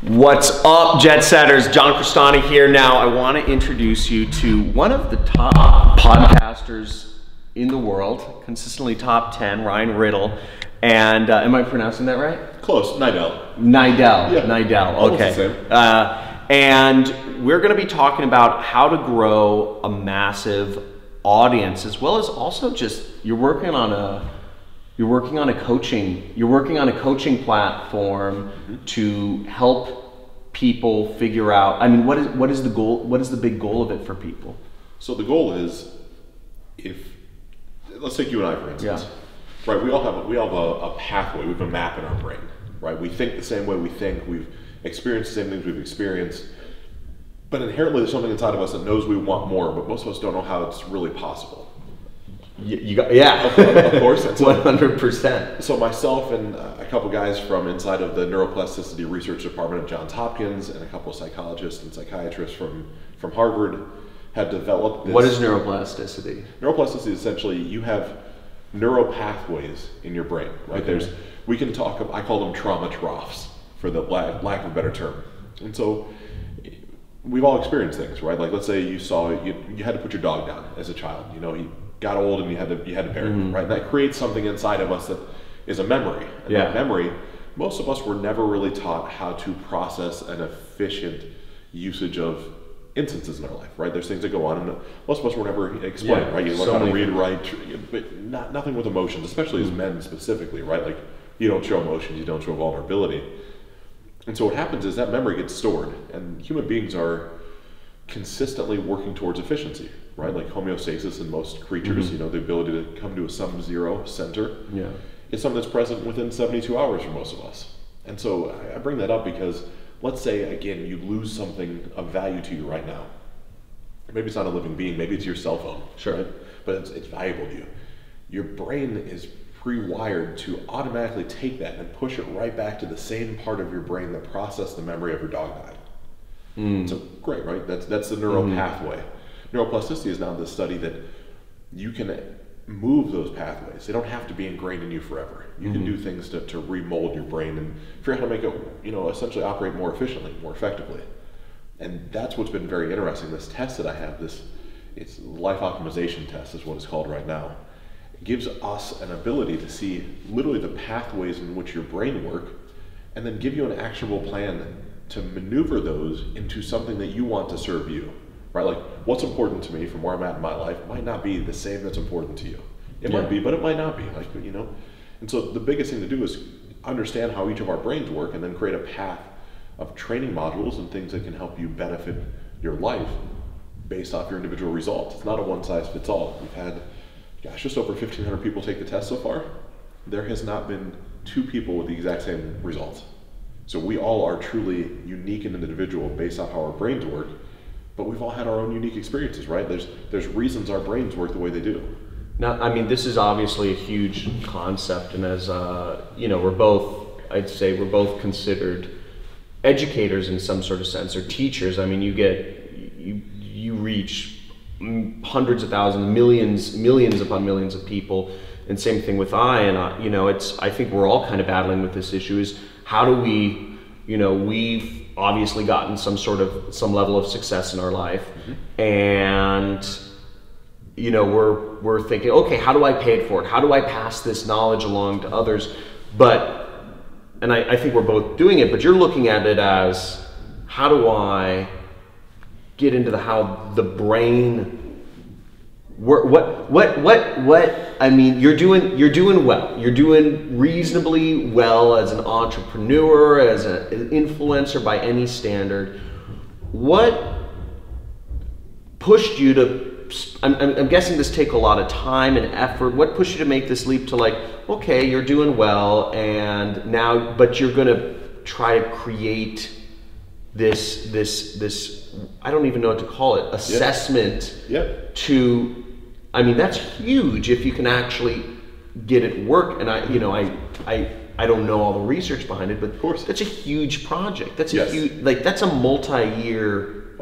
What's up, Jet Setters? John Crestani here. Now, I want to introduce you to one of the top podcasters in the world, consistently top 10, Ryan Riddle. And am I pronouncing that right? Close, Niddel. Niddel, yeah. Niddel, okay. The same. And we're going to be talking about how to grow a massive audience, as well as also just you're working on a coaching platform to help people figure out. I mean, what is the goal? What is the big goal of it for people? So the goal is, let's take you and I for instance. Right, we all have a pathway. We have a map in our brain. Right, we think the same way we think. We've experienced the same things we've experienced. But inherently, there's something inside of us that knows we want more. But most of us don't know how it's really possible. Of course, 100%. So myself and a couple guys from inside of the Neuroplasticity Research Department of Johns Hopkins and a couple of psychologists and psychiatrists from Harvard have developed this. What is neuroplasticity? Neuroplasticity is essentially you have neural pathways in your brain, right? Okay. We can talk, I call them trauma troughs for the lack of a better term. And so we've all experienced things, right? Like let's say you had to put your dog down as a child, he got old and you had to bury him, right? That creates something inside of us that is a memory. And that memory, most of us were never really taught how to process an efficient usage of instances in our life, right? There's things that go on and most of us were never explained, right? You learn how to read, write, but nothing with emotions, especially as men specifically, right? Like you don't show emotions, you don't show vulnerability. And so what happens is that memory gets stored, and human beings are consistently working towards efficiency, right? Like homeostasis in most creatures, the ability to come to a sum-zero center. Yeah, it's something that's present within 72 hours for most of us. And so I bring that up because let's say, again, you lose something of value to you right now. Maybe it's not a living being, maybe it's your cell phone. Sure. Right? But it's valuable to you. Your brain is pre-wired to automatically take that and push it right back to the same part of your brain that processed the memory of your dog died. So great, right? That's the neural pathway. Neuroplasticity is now the study that you can move those pathways. They don't have to be ingrained in you forever. You can do things to remold your brain and figure out how to make it, essentially operate more efficiently, more effectively. And that's what's been very interesting. This test that I have, it's life optimization test is what it's called right now. It gives us an ability to see literally the pathways in which your brain work and then give you an actionable plan to maneuver those into something that you want to serve you, right? Like what's important to me from where I'm at in my life might not be the same that's important to you. It might be, but it might not be, And so the biggest thing to do is understand how each of our brains work and then create a path of training modules and things that can help you benefit your life based off your individual results. It's not a one size fits all. We've had, just over 1,500 people take the test so far. There has not been 2 people with the exact same results. So we all are truly unique and individual based off how our brains work, but we've all had our own unique experiences, right? There's reasons our brains work the way they do. Now, I mean, this is obviously a huge concept, and as we're both considered educators in some sort of sense, or teachers. I mean, you reach hundreds of thousands, millions upon millions of people, and same thing with I think we're all kind of battling with this issue is how do we, we've obviously gotten some level of success in our life, and we're thinking, okay, how do I pay it forward? How do I pass this knowledge along to others? And I think we're both doing it, but you're looking at it as, how do I get into how the brain I mean, you're doing well. You're doing reasonably well as an entrepreneur, as an influencer by any standard. What pushed you to, I'm guessing this take a lot of time and effort. What pushed you to make this leap to okay, you're doing well, and now, but you're gonna try to create this I don't even know what to call it, assessment to, I mean, that's huge if you can actually get it work. And I don't know all the research behind it, but of course, that's a huge project. That's a huge, that's a multi-year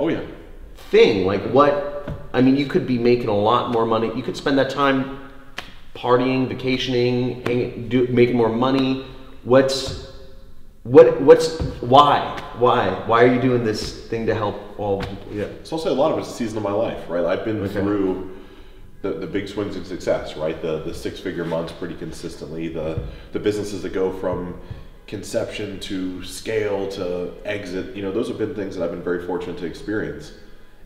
thing. You could be making a lot more money. You could spend that time partying, vacationing, making more money. Why? Why are you doing this thing to help all? Yeah. So I'll say a lot of it's a season of my life, right? I've been through the big swings of success, right? The six-figure months pretty consistently, the businesses that go from conception to scale to exit, those have been things that I've been very fortunate to experience.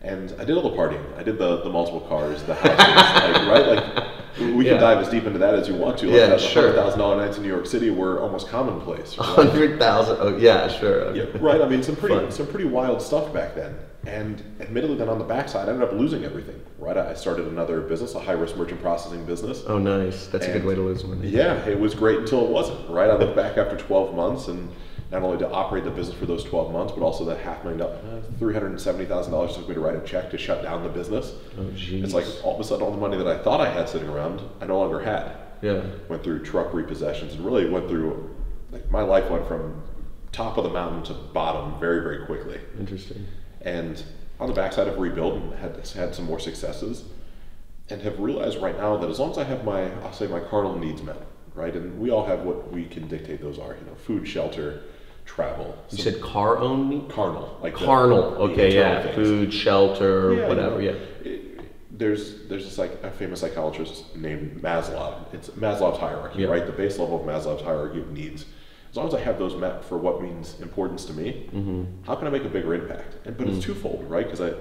And I did all the partying. I did the multiple cars, the houses, right? Like, we can dive as deep into that as you want to. Like sure. $100,000 nights in New York City were almost commonplace. Right? 100,000. Oh yeah, sure. Yeah, right. I mean, some pretty wild stuff back then. And admittedly, then on the backside, I ended up losing everything. Right. I started another business, a high-risk merchant processing business. Oh, nice. That's a good way to lose money. Yeah, it was great until it wasn't. Right. I look back after 12 months and. Not only to operate the business for those 12 months, but also the $370,000 took me to write a check to shut down the business. Oh, geez. It's like all of a sudden all the money that I thought I had sitting around, I no longer had. Yeah. Went through truck repossessions and really went through, like my life went from top of the mountain to bottom very, very quickly. Interesting. And on the backside of rebuild, and had some more successes, and have realized right now that as long as I have my carnal needs met, right, and we all have what we can dictate those are, food, shelter, travel. You said car only? Carnal. Like carnal. Okay, yeah. Things. Food, shelter, whatever, There's this like a famous psychologist named Maslow. It's Maslow's hierarchy, right? The base level of Maslow's hierarchy of needs. As long as I have those met for what means importance to me, how can I make a bigger impact? But it's twofold, right? Because I've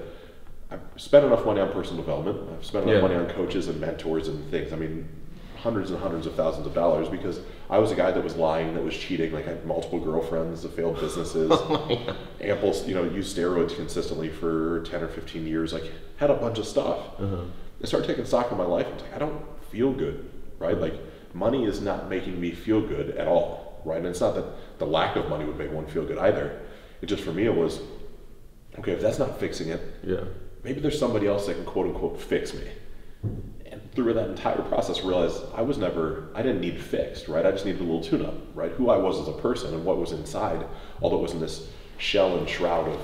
spent enough money on personal development. I've spent enough money on coaches and mentors and things. I mean, hundreds and hundreds of thousands of dollars because I was a guy that was lying, that was cheating. Like I had multiple girlfriends, failed businesses, ample, used steroids consistently for 10 or 15 years. Like had a bunch of stuff. I started taking stock of my life. I was like, I don't feel good, right? Like money is not making me feel good at all, right? And it's not that the lack of money would make one feel good either. It just for me it was, okay, if that's not fixing it, maybe there's somebody else that can quote unquote fix me. And through that entire process, realized I didn't need fixed, right? I just needed a little tune-up, right? Who I was as a person and what was inside, although it was in this shell and shroud of,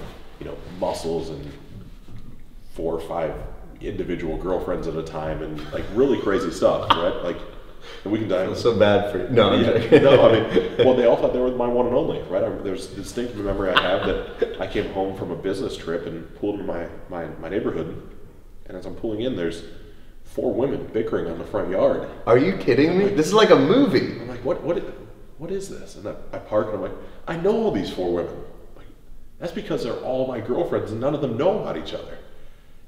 muscles and 4 or 5 individual girlfriends at a time and like really crazy stuff, right? Like, and we can dive. So bad for you. No, well, they all thought they were my one and only, right? There's a distinct memory I have that I came home from a business trip and pulled into my neighborhood, and as I'm pulling in, there's 4 women bickering on the front yard. Are you kidding me? This is like a movie. I'm like, what is this? And I park and I'm like, I know all these 4 women. Like, that's because they're all my girlfriends and none of them know about each other.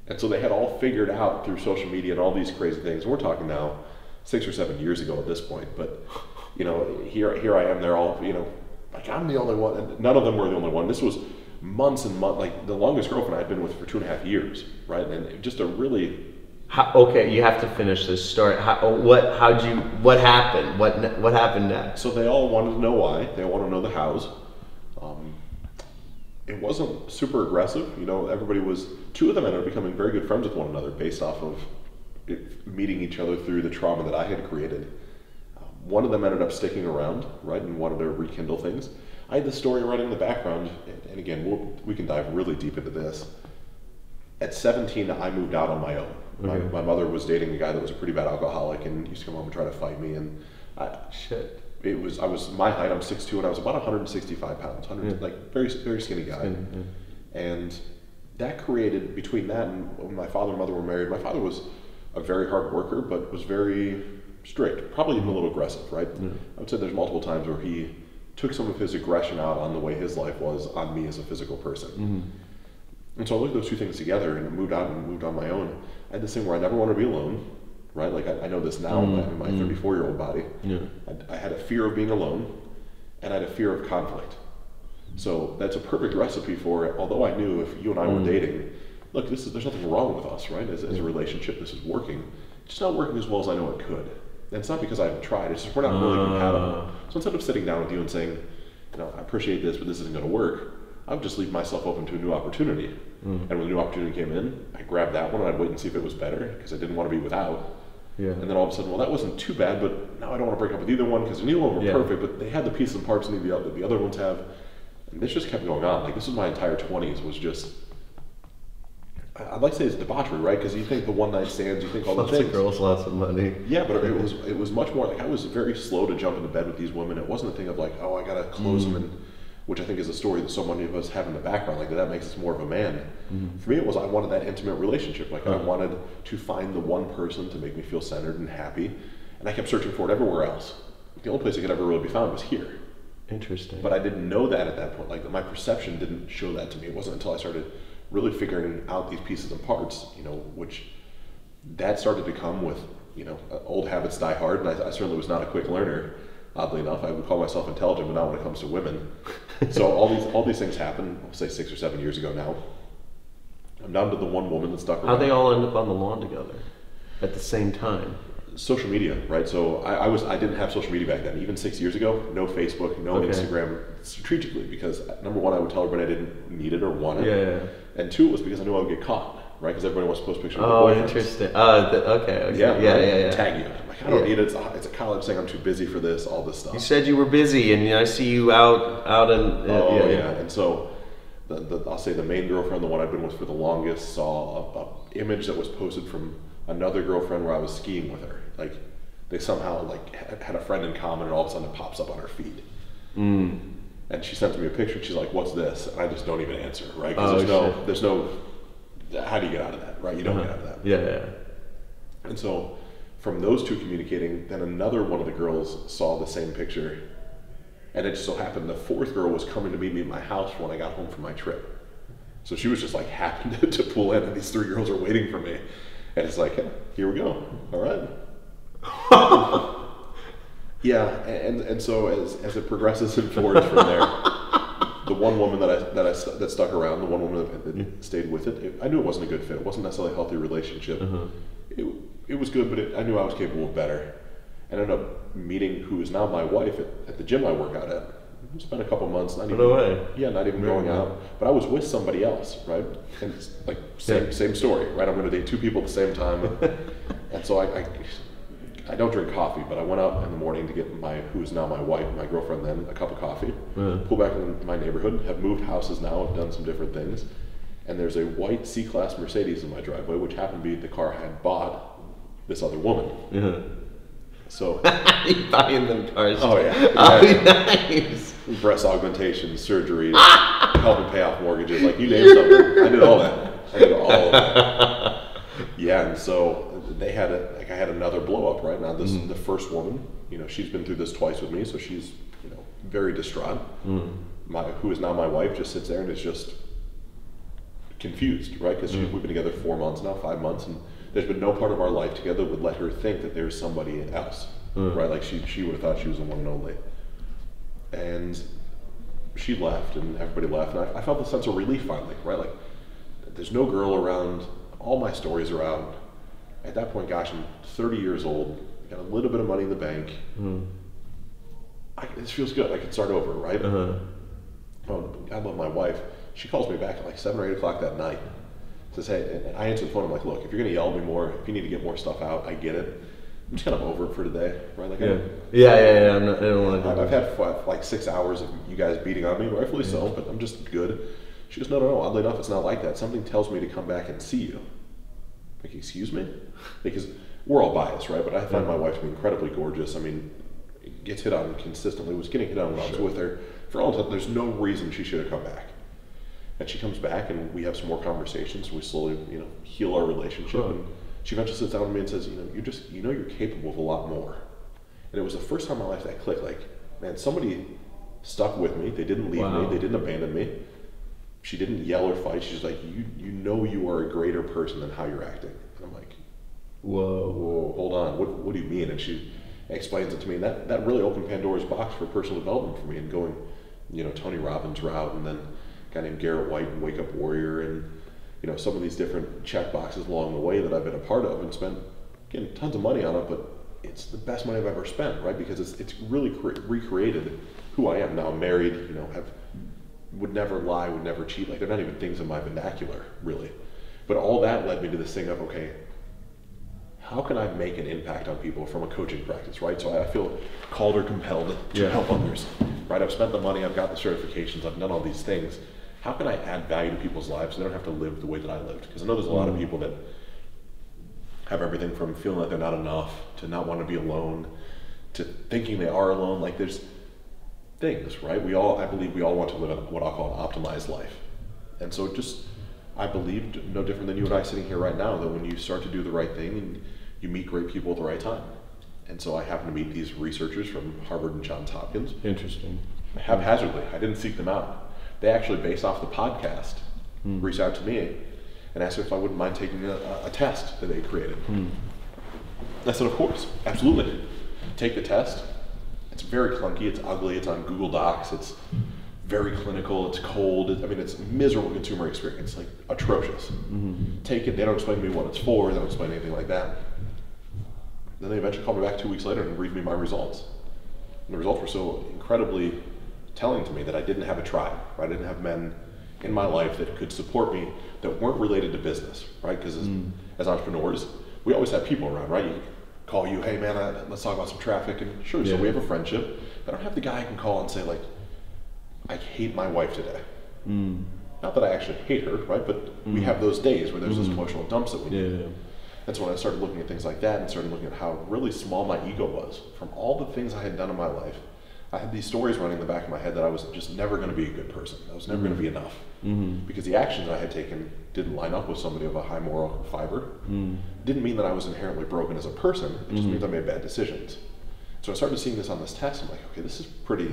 And so they had all figured out through social media and all these crazy things. We're talking now 6 or 7 years ago at this point, but here I am. They're all like I'm the only one, and none of them were the only one. This was months and months, like the longest girlfriend I'd been with for 2.5 years, right? And just a really. Okay, you have to finish this story. What happened? What happened next? So they all wanted to know why. They want to know the hows. It wasn't super aggressive. Everybody was. 2 of them ended up becoming very good friends with one another based off of meeting each other through the trauma that I had created. One of them ended up sticking around, right, and wanted to rekindle things. I had the story running in the background, and again, we can dive really deep into this. At 17, I moved out on my own. My mother was dating a guy that was a pretty bad alcoholic and used to come home and try to fight me. And I was my height. I'm 6'2", and I was about 165 pounds. Like very very skinny guy. And that created between that and when my father and mother were married. My father was a very hard worker, but was very strict, probably even a little aggressive. Right? I would say there's multiple times where he took some of his aggression out on the way his life was on me as a physical person. And so I looked at those 2 things together and moved out and moved on my own. I had this thing where I never want to be alone, right? Like I know this now in my 34-year-old body. I had a fear of being alone, and I had a fear of conflict. So that's a perfect recipe for it. Although I knew if you and I were dating, look, there's nothing wrong with us, right? As a relationship, this is working. It's just not working as well as I know it could. And it's not because I haven't tried. It's just we're not really compatible. So instead of sitting down with you and saying, I appreciate this, but this isn't going to work, I would just leave myself open to a new opportunity. And when the new opportunity came in, I grabbed that one and I'd wait and see if it was better because I didn't want to be without. And then all of a sudden, well, that wasn't too bad, but now I don't want to break up with either one because neither one were perfect, but they had the pieces and parts that the other ones have. And this just kept going on. Like this was my entire 20s was just, I'd like to say it's debauchery, right? Because you think the one night stands, you think all the things. Lots of girls, lots of money. Yeah, but it was much more like I was very slow to jump into bed with these women. It wasn't a thing of like, oh, I gotta close them and which I think is a story that so many of us have in the background, like that makes us more of a man. For me, it was I wanted that intimate relationship. Like I wanted to find the one person to make me feel centered and happy, and I kept searching for it everywhere else. The only place it could ever really be found was here. Interesting. But I didn't know that at that point. Like my perception didn't show that to me. It wasn't until I started really figuring out these pieces and parts, which that started to come with, old habits die hard, and I certainly was not a quick learner. Oddly enough, I would call myself intelligent, but not when it comes to women. So all these happened, I'll say 6 or 7 years ago now. I'm down to the one woman that stuck around. How'd they all end up on the lawn together at the same time? Social media, right? So I didn't have social media back then. Even 6 years ago, no Facebook, no Instagram, strategically, because number one, I would tell everybody I didn't need it or want it. Yeah. And two, it was because I knew I would get caught, right? Because everybody wants to post pictures of their boyfriends. Interesting. Okay. Yeah. Tag you. I'm like, I don't need it. It's a college thing. I'm too busy for this, all this stuff. You said you were busy, and I see you out and... And so I'll say the main girlfriend, the one I've been with for the longest, saw a image that was posted from another girlfriend where I was skiing with her. Like they somehow had a friend in common, and all of a sudden it pops up on her feed. And she sends me a picture. And she's like, "What's this?" And I just don't even answer, right? Because there's no. How do you get out of that, right? You don't get out of that. Yeah. And so, from those two communicating, then another one of the girls saw the same picture, and it just so happened the fourth girl was coming to meet me at my house when I got home from my trip. So she was just like happened to pull in, and these three girls are waiting for me. And it's like, hey, here we go. All right. Yeah, and so as it progresses and forwards from there, the one woman that stuck around, the one woman that stayed with it, I knew it wasn't a good fit. It wasn't necessarily a healthy relationship. It was good, but I knew I was capable of better. And I ended up meeting who is now my wife at the gym I work out at. Spent a couple months, not even going out, but I was with somebody else, right? And it's like same story, right? I'm going to date two people at the same time, and so I don't drink coffee, but I went out in the morning to get who is now my wife, my girlfriend then, a cup of coffee. Pull back in my neighborhood, have moved houses now, have done some different things, and there's a white C-Class Mercedes in my driveway, which happened to be the car I had bought this other woman. So you buying them cars? Oh yeah. Oh, nice. Breast augmentation, surgery, helping pay off mortgages, like you name something. I did all that. Yeah, and so I had another blow up right now. This is the first woman. She's been through this twice with me, so she's very distraught. Who is now my wife just sits there and is just confused, right? Because we've been together 4 months now, 5 months, and there's been no part of our life together that would let her think that there's somebody else, right? Like she would have thought she was the one and only. And she left, and everybody left, and I felt a sense of relief finally, right? Like there's no girl around. All my stories are out. At that point, gosh, I'm 30 years old. I got a little bit of money in the bank. This feels good. I can start over, right? Oh, I love my wife. She calls me back at like 7 or 8 o'clock that night. Says, hey, and I answer the phone. I'm like, look, if you're gonna yell at me more, if you need to get more stuff out, I get it. I'm just kind of over it for today, right? Like, I don't want to. I've had like 6 hours of you guys beating on me, rightfully so, but I'm just good. She goes, no. Oddly enough, it's not like that. Something tells me to come back and see you. Like, excuse me? Because we're all biased, right? But I find my wife to be incredibly gorgeous. I mean, gets hit on consistently. Was getting hit on when I was with her. For all intents, there's no reason she should have come back. And she comes back, and we have some more conversations. We slowly, heal our relationship. And she eventually sits down with me and says, you're capable of a lot more. And it was the first time in my life that clicked. Like, man, somebody stuck with me. They didn't leave me. They didn't abandon me. She didn't yell or fight. She's like, you are a greater person than how you're acting. And I'm like, whoa, hold on. What do you mean? And she explains it to me. And that really opened Pandora's box for personal development for me, and going, Tony Robbins route, and then a guy named Garrett White and Wake Up Warrior, and some of these different check boxes along the way that I've been a part of, and spent tons of money on it, but it's the best money I've ever spent, right? Because it's really recreated who I am now. I'm married, would never lie, would never cheat. Like, they're not even things in my vernacular, really. But all that led me to this thing of, okay, how can I make an impact on people from a coaching practice, right? So I feel called or compelled to help others, right? I've spent the money, I've got the certifications, I've done all these things. How can I add value to people's lives so they don't have to live the way that I lived? Because I know there's a lot of people that have everything from feeling like they're not enough, to not want to be alone, to thinking they are alone. Like, they things, right? I believe we all want to live what I'll call an optimized life. And so I believed, no different than you and I sitting here right now, that when you start to do the right thing and you meet great people at the right time. And so I happened to meet these researchers from Harvard and Johns Hopkins. Interesting. Haphazardly. I didn't seek them out. They actually, based off the podcast, reached out to me and asked if I wouldn't mind taking a test that they created. I said, of course, absolutely. Take the test. It's very clunky, it's ugly, it's on Google Docs, it's very clinical, it's cold, it's a miserable consumer experience, like atrocious. Take it, they don't explain to me what it's for, they don't explain anything like that. Then they eventually called me back 2 weeks later and read me my results. And the results were so incredibly telling to me that I didn't have a tribe, right? I didn't have men in my life that could support me that weren't related to business, right? Because as entrepreneurs, we always have people around, right? You call you, hey man, let's talk about some traffic, and sure, so we have a friendship. I don't have the guy I can call and say like, I hate my wife today. Not that I actually hate her, right? But we have those days where there's those emotional dumps that we do. And so when I started looking at things like that and started looking at how really small my ego was from all the things I had done in my life, I had these stories running in the back of my head that I was just never going to be a good person. I was never going to be enough. Because the actions I had taken didn't line up with somebody of a high moral fiber. Didn't mean that I was inherently broken as a person. It just means I made bad decisions. So I started seeing this on this test. I'm like, okay, this is pretty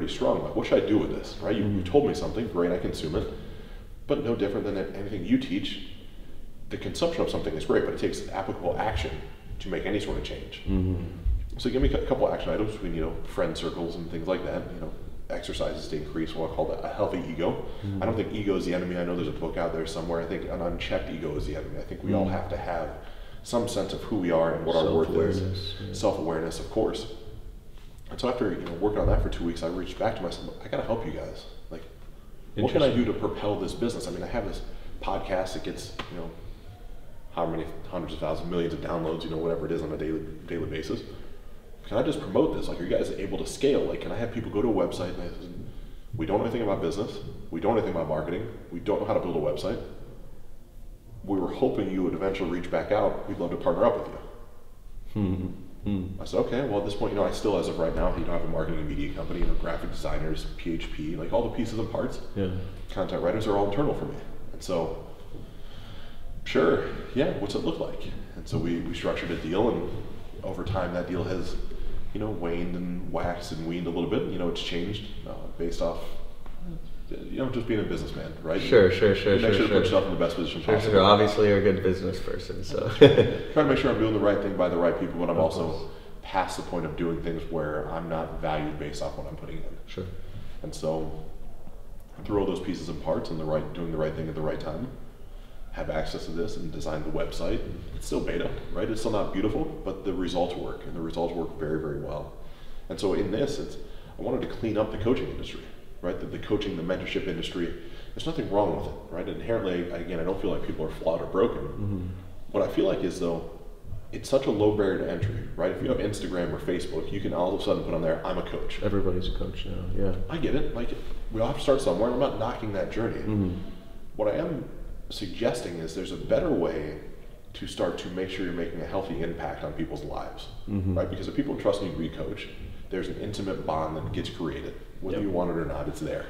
strong. Like, what should I do with this, right? You told me something, great, I consume it. But no different than anything you teach. The consumption of something is great, but it takes applicable action to make any sort of change. So give me a couple action items between, friend circles and things like that, exercises to increase what I call a healthy ego. I don't think ego is the enemy. I know there's a book out there somewhere. I think an unchecked ego is the enemy. I think we all have to have some sense of who we are and what our worth is. Self-awareness, of course. And so after working on that for 2 weeks, I reached back to myself, I gotta help you guys. Like, what can I do to propel this business? I have this podcast that gets, however many hundreds of thousands, millions of downloads, whatever it is on a daily basis. Can I just promote this? Like, are you guys able to scale? Like, can I have people go to a website and we don't know anything about business, we don't know anything about marketing, we don't know how to build a website. We were hoping you would eventually reach back out. We'd love to partner up with you. I said, okay, well at this point, I still, as of right now, have a marketing and media company, graphic designers, PHP, like all the pieces and parts. Content writers are all internal for me. And so, sure, what's it look like? And so we structured a deal, and over time that deal has, waned and waxed and weaned a little bit. It's changed based off, just being a businessman, right? Sure. Make sure to put yourself in the best position possible. Sure. Obviously, you're a good business person, so. Trying to make sure I'm doing the right thing by the right people, but I'm also past the point of doing things where I'm not valued based off what I'm putting in. Sure. And so, through all those pieces and parts and doing the right thing at the right time, have access to this and design the website. It's still beta, right? It's still not beautiful, but the results work, and the results work very, very well. And so in this, I wanted to clean up the coaching industry, right? The coaching, the mentorship industry, there's nothing wrong with it, right? Inherently, again, I don't feel like people are flawed or broken. What I feel like is, though, it's such a low barrier to entry, right? If you have Instagram or Facebook, you can all of a sudden put on there, I'm a coach. Everybody's a coach now, yeah. I get it. Like, we all have to start somewhere. I'm not knocking that journey. What I am suggesting is there's a better way to start to make sure you're making a healthy impact on people's lives, right? Because if people trust you to be coach, there's an intimate bond that gets created. Whether you want it or not, it's there.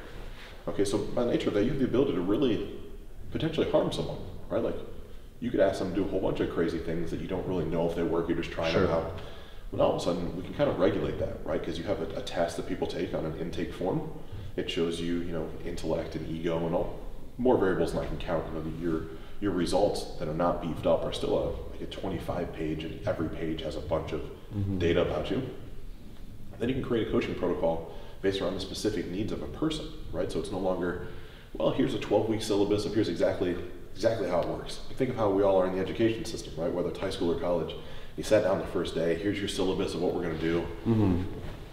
Okay, so by nature of that, you have the ability to really potentially harm someone, right? Like, you could ask them to do a whole bunch of crazy things that you don't really know if they work, you're just trying them out. But all of a sudden, we can kind of regulate that, right? Because you have a test that people take on an intake form. It shows you, intellect and ego and all. More variables than I can count. Your results that are not beefed up are still like a 25-page, and every page has a bunch of data about you. And then you can create a coaching protocol based around the specific needs of a person, right? So it's no longer, well, here's a 12-week syllabus, and here's exactly how it works. You think of how we all are in the education system, right? Whether it's high school or college. You sat down the first day, here's your syllabus of what we're going to do.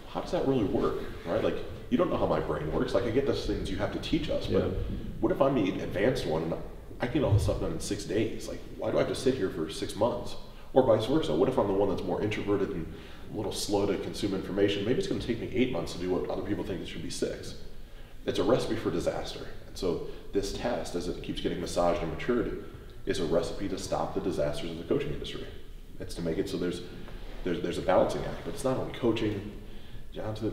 How does that really work, right? Like, you don't know how my brain works. Like, I get those things you have to teach us, but what if I'm the advanced one and I can get all this stuff done in 6 days? Like, why do I have to sit here for 6 months? Or vice versa. What if I'm the one that's more introverted and a little slow to consume information? Maybe it's going to take me 8 months to do what other people think it should be 6. It's a recipe for disaster. And so this test, as it keeps getting massaged and matured, is a recipe to stop the disasters of the coaching industry. It's to make it so there's a balancing act, but it's not only coaching.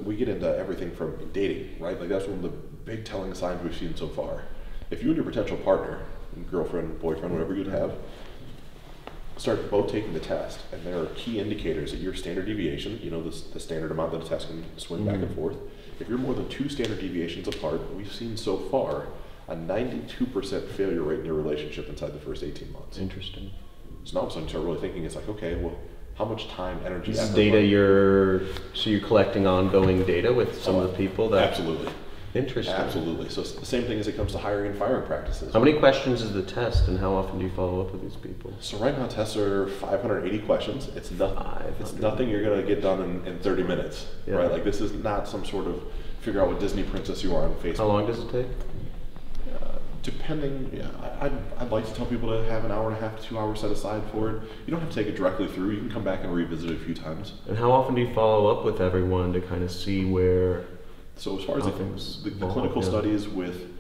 we get into everything from dating, right? Like that's one of the big telling signs we've seen so far. If you and your potential partner, girlfriend, boyfriend, whatever you'd have, start both taking the test, and there are key indicators that your standard deviation, the standard amount that a test can swing back and forth, if you're more than 2 standard deviations apart, we've seen so far a 92% failure rate in your relationship inside the first 18 months. Interesting. So now all of a sudden you start really thinking, it's like, okay, well, how much time, energy, This is effort, data you're collecting ongoing data with some of the people that... Absolutely. Interesting. Absolutely. So it's the same thing as it comes to hiring and firing practices. How many questions is the test, and how often do you follow up with these people? So right now tests are 580 questions. It's nothing you're going to get done in 30 minutes, right? Like this is not some sort of figure out what Disney princess you are on Facebook. How long does it take? Depending, I'd like to tell people to have an hour and a half to 2 hours set aside for it. You don't have to take it directly through. You can come back and revisit it a few times. And how often do you follow up with everyone to kind of see where... So as far as the clinical studies with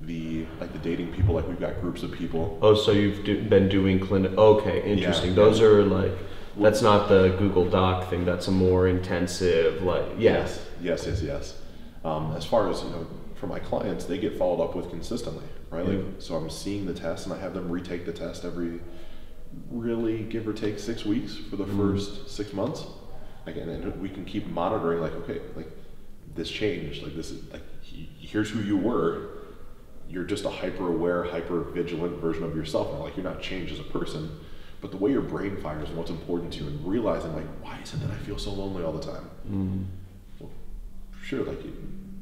the dating people, like we've got groups of people. Oh, so you've been doing clinic? Okay, interesting. Those are like, that's not the Google Doc thing. That's a more intensive, like, Yes. As far as for my clients, they get followed up with consistently, right? Like, so I'm seeing the test, and I have them retake the test every, really give or take 6 weeks for the first 6 months. Again, and we can keep monitoring, like, okay, like this changed, like this is like here's who you were. You're just a hyper-aware, hyper-vigilant version of yourself now. Like you're not changed as a person, but the way your brain fires and what's important to you, and realizing like, why is it that I feel so lonely all the time? Well, sure, like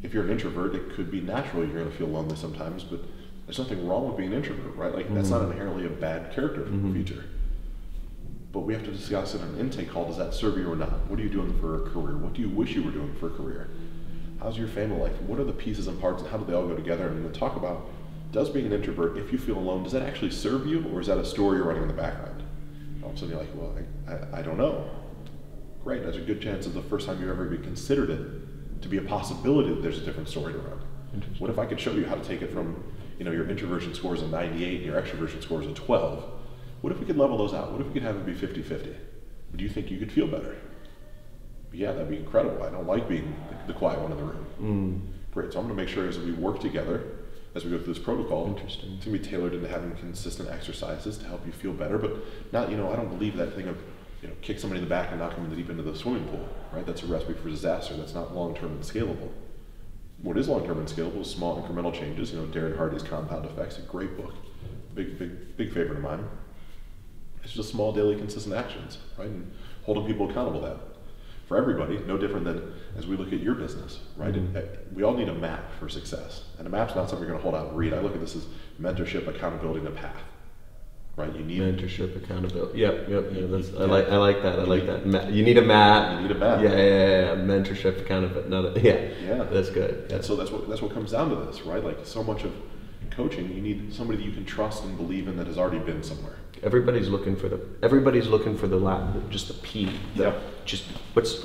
if you're an introvert, it could be natural you're going to feel lonely sometimes, but there's nothing wrong with being an introvert, right? Like that's not inherently a bad character feature. But we have to discuss in an intake call, does that serve you or not? What are you doing for a career? What do you wish you were doing for a career? How's your family life? What are the pieces and parts, and how do they all go together? And then talk about, does being an introvert, if you feel alone, does that actually serve you, or is that a story you're running in the background? All of a sudden you're like, well, I don't know. Great, there's a good chance of the first time you've ever even considered it to be a possibility that there's a different story to run. What if I could show you how to take it from, your introversion score is a 98 and your extroversion score is a 12? What if we could level those out? What if we could have it be 50-50? Do you think you could feel better? Yeah, that'd be incredible. I don't like being the quiet one in the room. Great, so I'm going to make sure as we work together, as we go through this protocol, it's going to be tailored into having consistent exercises to help you feel better, but not, I don't believe that thing of, kick somebody in the back and knock them in the deep end of the swimming pool, right? That's a recipe for disaster. That's not long-term and scalable. What is long-term and scalable is small incremental changes. Darren Hardy's Compound Effects, a great book, big favorite of mine. It's just small, daily, consistent actions, right? And holding people accountable to that. For everybody, no different than as we look at your business, right? We all need a map for success. And a map's not something you're going to hold out and read. I look at this as mentorship, accountability, and a path, right? You need mentorship, accountability. Yep. I like that. You need a map. You need a map. Yeah. Mentorship, accountability. Yeah. That's good. And so that's what comes down to this, right? Like so much of coaching, you need somebody that you can trust and believe in that has already been somewhere. Everybody's looking for the just the P. Just what's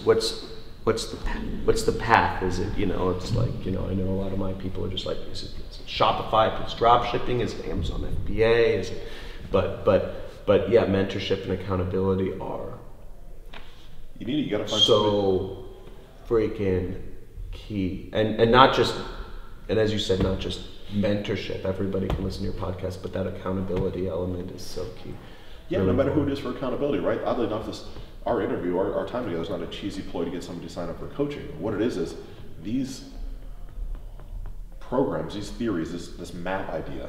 the path? Is it it's like I know a lot of my people are just like, is it Shopify plus drop shipping? Is it Amazon FBA? Is it but yeah, mentorship and accountability are you gotta find so freaking key, and not just, and as you said, not just mentorship. Everybody can listen to your podcast, but that accountability element is so key. Yeah, really, no matter who it is for accountability, right? Oddly enough, our interview, our time together is not a cheesy ploy to get somebody to sign up for coaching. What it is these programs, these theories, this map idea,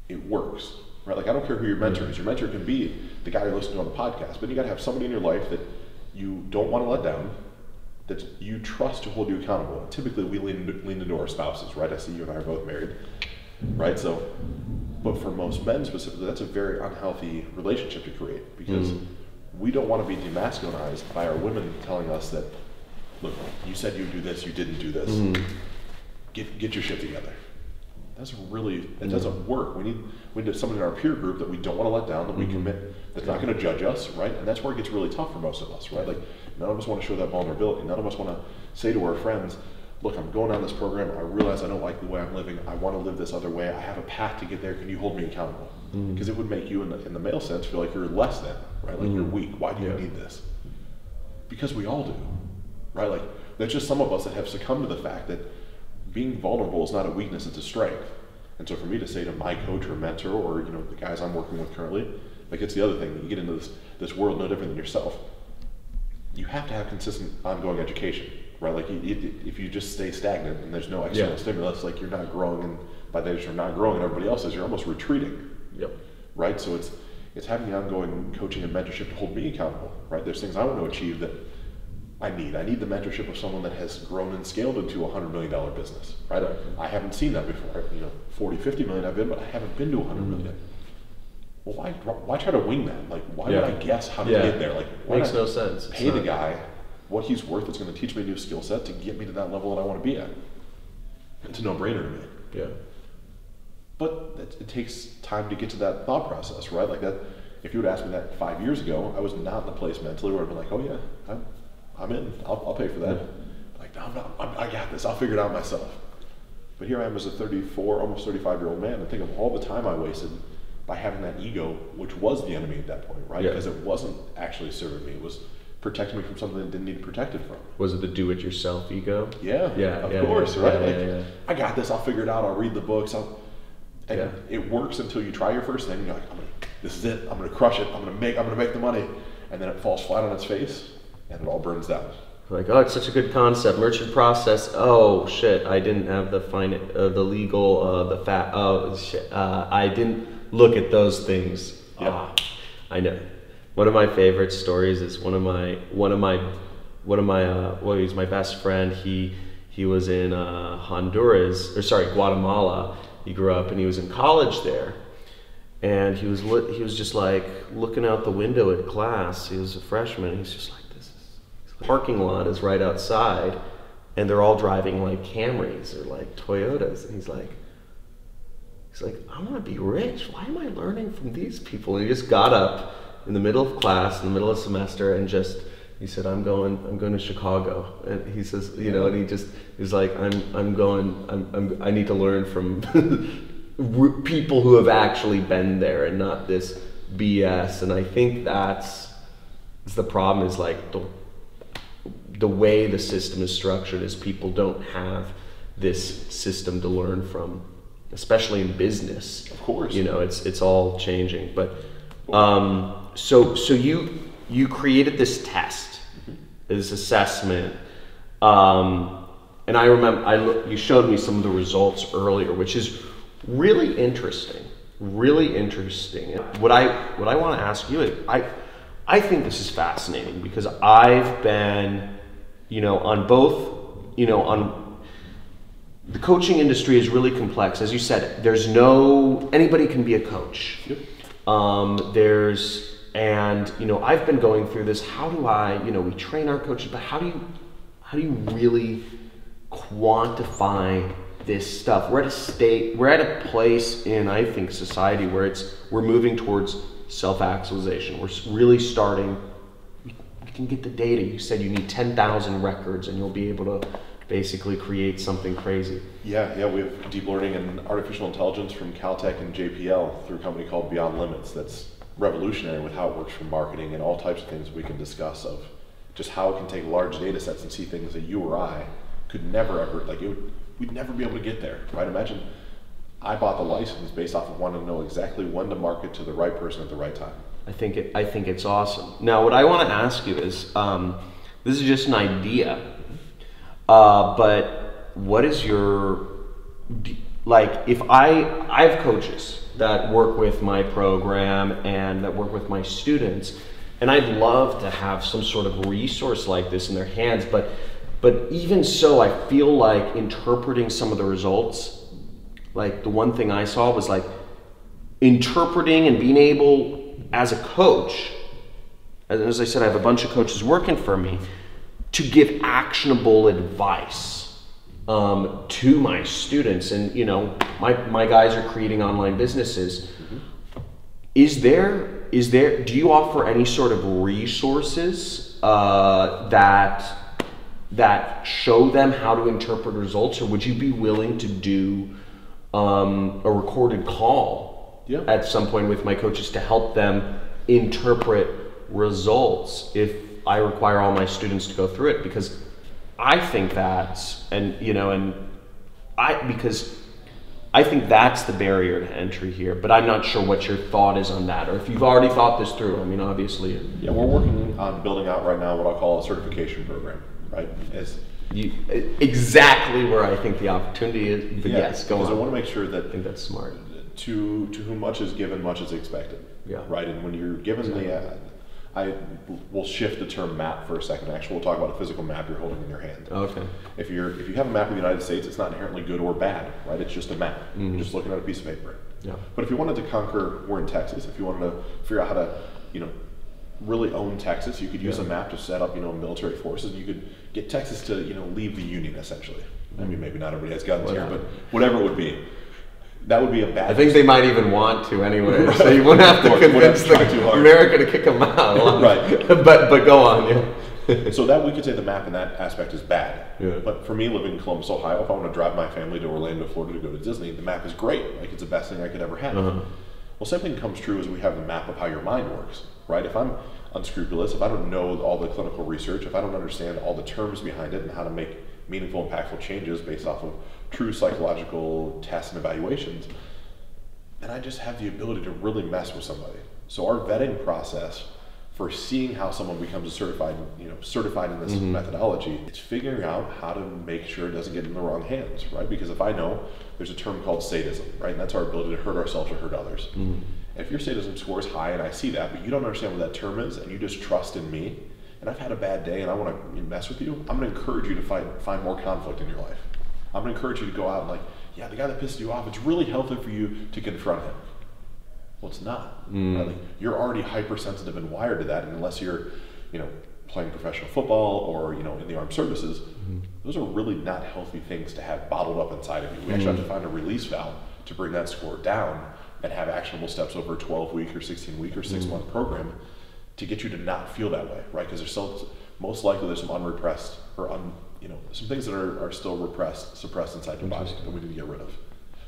it works, right? Like I don't care who your mentor is. Your mentor can be the guy you're listening to on the podcast, but you got to have somebody in your life that you don't want to let down, that you trust to hold you accountable. Typically, we lean into our spouses, right? I see you and I are both married, right? So, but for most men specifically, that's a very unhealthy relationship to create, because we don't want to be demasculinized by our women telling us that, look, you said you'd do this, you didn't do this. Get your shit together. It doesn't work. We need someone in our peer group that we don't want to let down, that we commit, that's not going to judge us, right? And that's where it gets really tough for most of us, right? Like none of us want to show that vulnerability. None of us want to say to our friends, look, I'm going on this program. I realize I don't like the way I'm living. I want to live this other way. I have a path to get there. Can you hold me accountable? Because it would make you, in the male sense, feel like you're less than, right? Like you're weak. Why do you need this? Because we all do, right? Like there's just some of us that have succumbed to the fact that being vulnerable is not a weakness, it's a strength. And so for me to say to my coach or mentor or the guys I'm working with currently, like it's the other thing, you get into this world no different than yourself. You have to have consistent ongoing education, right? Like if you just stay stagnant and there's no external stimulus, like you're not growing, and by that you're not growing and everybody else is, you're almost retreating. Yep. Right? So it's having the ongoing coaching and mentorship to hold me accountable, right? There's things I want to achieve that I need the mentorship of someone that has grown and scaled into a $100 million business, right? I haven't seen that before. 40, 50 million I've been, but I haven't been to 100 million. Well, why try to wing that? Like, why would I guess how to get there? Like, why makes no sense. Pay the guy what he's worth. It's going to teach me a new skill set to get me to that level that I want to be at. It's a no-brainer to me. Yeah. But it takes time to get to that thought process, right? Like that. If you would ask me that 5 years ago, I was not in the place mentally where I'd be like, oh yeah, I'm in. I'll pay for that. Like, no, I'm not. I got this. I'll figure it out myself. But here I am as a 34, almost 35-year-old man, and think of all the time I wasted by having that ego, which was the enemy at that point, right? Because it wasn't actually serving me. It was protecting me from something that didn't need to be protected from. Was it the do-it-yourself ego? Yeah, of course, right? I got this. I'll figure it out. I'll read the books. And it works until you try your first thing. And you're like, this is it. I'm going to crush it. I'm going to make the money. And then it falls flat on its face, and it all burns down. Like, oh, it's such a good concept. Merchant process. Oh shit, I didn't have the legal, the fat. Oh shit, I didn't look at those things. Yeah. I know. One of my favorite stories is one of my well, he's my best friend. He was in Guatemala. He grew up and he was in college there, and he was just like looking out the window at class. He was a freshman. He's just like, parking lot is right outside, and they're all driving like Camrys or like Toyotas, and he's like, I want to be rich. Why am I learning from these people? And he just got up in the middle of class, in the middle of semester, and he said, I'm going to Chicago. And he says, and he's like, I need to learn from people who have actually been there and not this BS. And I think that's the problem, is like the way the system is structured is people don't have this system to learn from, especially in business. Of course. It's all changing. But so you created this test, this assessment, and I remember you showed me some of the results earlier, which is really interesting. Really interesting. What I want to ask you is, I think this is fascinating because I've been, on both, on the coaching industry is really complex. As you said, anybody can be a coach. Yep. I've been going through this. How do we train our coaches, but how do you really quantify this stuff? We're at a place in, I think, society where we're moving towards self-actualization. We're really starting, we can get the data. You said you need 10,000 records and you'll be able to basically create something crazy. Yeah, we have deep learning and artificial intelligence from Caltech and JPL through a company called Beyond Limits that's revolutionary with how it works for marketing and all types of things we can discuss, of just how it can take large data sets and see things that you or I could never ever, we'd never be able to get there, right? Imagine I bought the license based off of wanting to know exactly when to market to the right person at the right time. I think it's awesome. Now, what I want to ask you is, this is just an idea, but what is if I have coaches that work with my program and that work with my students, and I'd love to have some sort of resource like this in their hands, but even so, I feel like interpreting some of the results, like the one thing I saw was like interpreting and being able, as a coach, as I said, I have a bunch of coaches working for me, to give actionable advice to my students. And my guys are creating online businesses. Mm-hmm. Do you offer any sort of resources that show them how to interpret results, or would you be willing to do a recorded call at some point with my coaches to help them interpret results if I require all my students to go through it? Because I think that's, because I think that's the barrier to entry here, but I'm not sure what your thought is on that, or if you've already thought this through. I mean, obviously. Yeah, we're working on building out right now what I'll call a certification program, right? Exactly where I think the opportunity is, but yes, go on. Because I want to make sure that, I think that's smart. To whom much is given, much is expected. Yeah. Right, and when you're given I will shift the term map for a second. Actually, we'll talk about a physical map you're holding in your hand. Okay. If you have a map of the United States, it's not inherently good or bad, right? It's just a map. Mm-hmm. You're just looking at a piece of paper. Yeah. But if you wanted to conquer, we're in Texas. If you wanted to figure out how to, really own Texas, you could use a map to set up, military forces, and you could get Texas to, leave the Union essentially. I mean, maybe not everybody has guns here, but whatever it would be. That would be a bad. I think they might even want to anyway, right. So you wouldn't have to convince America to kick them out. Right. But go on, yeah. So that we could say the map in that aspect is bad. Yeah. But for me, living in Columbus, Ohio, if I want to drive my family to Orlando, Florida to go to Disney, the map is great. Like, it's the best thing I could ever have. Uh-huh. Well, same thing comes true as we have the map of how your mind works, right? If I'm unscrupulous, if I don't know all the clinical research, if I don't understand all the terms behind it and how to make meaningful, impactful changes based off of true psychological tests and evaluations, then I just have the ability to really mess with somebody. So our vetting process for seeing how someone becomes a certified in this methodology, it's figuring out how to make sure it doesn't get in the wrong hands, right? Because if I know there's a term called sadism, right? And that's our ability to hurt ourselves or hurt others. Mm-hmm. If your sadism score is high and I see that, but you don't understand what that term is and you just trust in me, and I've had a bad day and I want to mess with you, I'm going to encourage you to find more conflict in your life. I'm going to encourage you to go out and yeah, the guy that pissed you off, it's really healthy for you to confront him. Well, it's not. Right? Like, you're already hypersensitive and wired to that, and unless you're, playing professional football or, in the armed services, those are really not healthy things to have bottled up inside of you. We actually have to find a release valve to bring that score down and have actionable steps over a 12-week or 16-week or 6-month program to get you to not feel that way, right? Because most likely there's some unrepressed or some things that are still suppressed inside your body that we need to get rid of.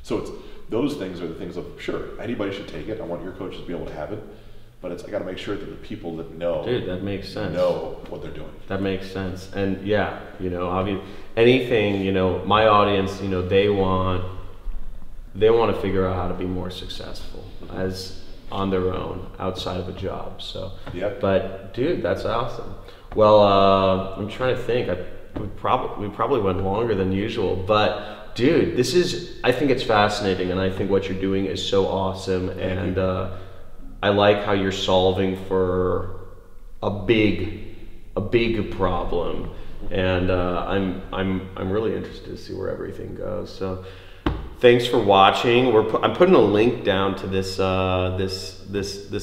So those things are the things of, sure, anybody should take it. I want your coaches to be able to have it, but I got to make sure that the people that know, that makes sense, know what they're doing. That makes sense. And yeah, obviously, anything, my audience, they want to figure out how to be more successful as on their own outside of a job. So, yep. But dude, that's awesome. Well, I'm trying to think. We probably went longer than usual, but dude, I think it's fascinating, and I think what you're doing is so awesome, and I like how you're solving for a big problem, and I'm really interested to see where everything goes. So, thanks for watching. I'm putting a link down to this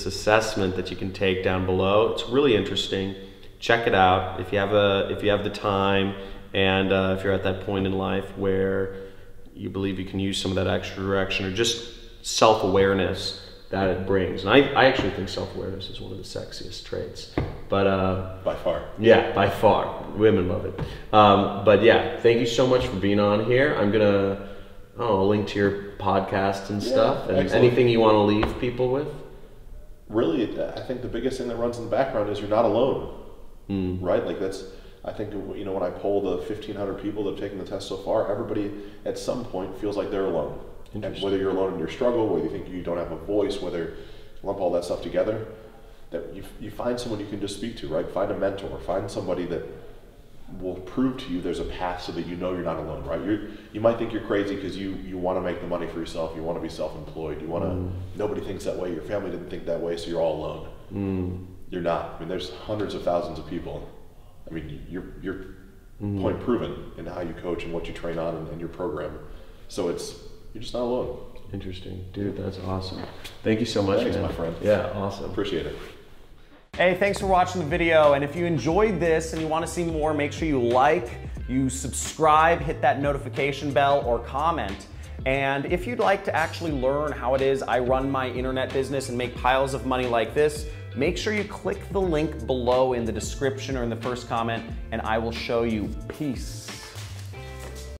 assessment that you can take down below. It's really interesting. Check it out if you have the time, and if you're at that point in life where you believe you can use some of that extra direction or just self-awareness that it brings. And I actually think self-awareness is one of the sexiest traits. But by far. Yeah, by far. Women love it. But yeah, thank you so much for being on here. I'm gonna link to your podcast and stuff. And excellent. Anything you want to leave people with? Really, I think the biggest thing that runs in the background is you're not alone. Right? Like I think, when I poll the 1,500 people that have taken the test so far, everybody at some point feels like they're alone. And whether you're alone in your struggle, whether you think you don't have a voice, whether you lump all that stuff together, that you find someone you can just speak to, right? Find a mentor, find somebody that will prove to you there's a path so that you know you're not alone, right? You might think you're crazy because you want to make the money for yourself, you want to be self-employed, you want to, nobody thinks that way, your family didn't think that way, so you're all alone. You're not. I mean, there's hundreds of thousands of people. I mean, you're point proven in how you coach and what you train on and your program. So you're just not alone. Interesting. Dude, that's awesome. Thank you so much, Thanks, man. my friend. Yeah, awesome. Appreciate it. Hey, thanks for watching the video. And if you enjoyed this and you want to see more, make sure you subscribe, hit that notification bell, or comment. And if you'd like to actually learn how it is I run my internet business and make piles of money like this, make sure you click the link below in the description or in the first comment, and I will show you. Peace.